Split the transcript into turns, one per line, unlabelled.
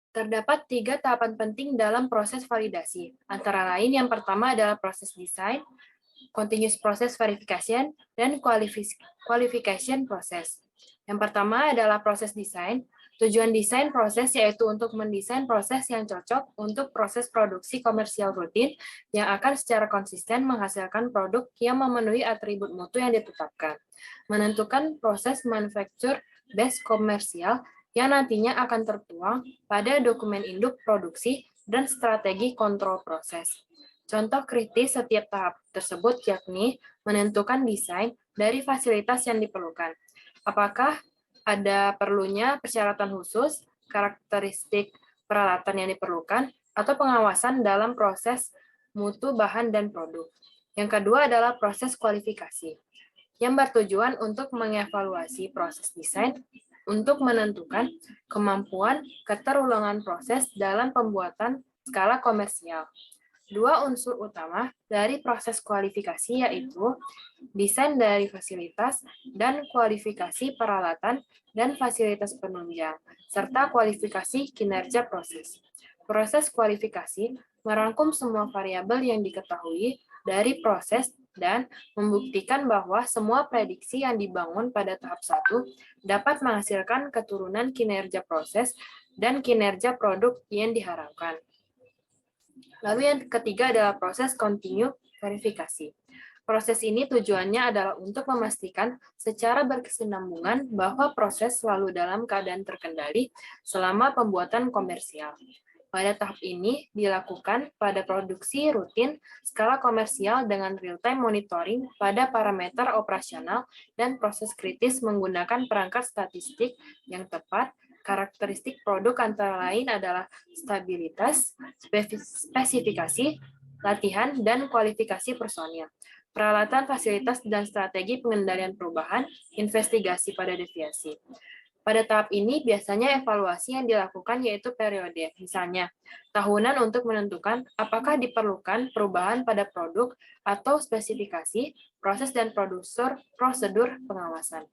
Terdapat 3 tahapan penting dalam proses validasi, antara lain yang pertama adalah proses desain, continuous process verification, dan qualification process. Yang pertama adalah proses desain. Tujuan desain proses yaitu untuk mendesain proses yang cocok untuk proses produksi komersial rutin yang akan secara konsisten menghasilkan produk yang memenuhi atribut mutu yang ditetapkan. Menentukan proses manufacture base komersial yang nantinya akan tertuang pada dokumen induk produksi dan strategi kontrol proses. Contoh kritis setiap tahap tersebut yakni menentukan desain dari fasilitas yang diperlukan. Apakah ada perlunya persyaratan khusus, karakteristik peralatan yang diperlukan, atau pengawasan dalam proses mutu bahan dan produk. Yang kedua adalah proses kualifikasi, yang bertujuan untuk mengevaluasi proses desain untuk menentukan kemampuan keterulangan proses dalam pembuatan skala komersial. Dua unsur utama dari proses kualifikasi yaitu desain dari fasilitas dan kualifikasi peralatan dan fasilitas penunjang, serta kualifikasi kinerja proses. Proses kualifikasi merangkum semua variabel yang diketahui dari proses dan membuktikan bahwa semua prediksi yang dibangun pada tahap 1 dapat menghasilkan keturunan kinerja proses dan kinerja produk yang diharapkan. Lalu yang ketiga adalah proses continue verifikasi. Proses ini tujuannya adalah untuk memastikan secara berkesinambungan bahwa proses selalu dalam keadaan terkendali selama pembuatan komersial. Pada tahap ini dilakukan pada produksi rutin skala komersial dengan real-time monitoring pada parameter operasional dan proses kritis menggunakan perangkat statistik yang tepat. Karakteristik produk antara lain adalah stabilitas, spesifikasi, latihan, dan kualifikasi personil, peralatan, fasilitas, dan strategi pengendalian perubahan, investigasi pada deviasi. Pada tahap ini, biasanya evaluasi yang dilakukan yaitu periode, misalnya tahunan untuk menentukan apakah diperlukan perubahan pada produk atau spesifikasi, proses, dan prosedur pengawasan.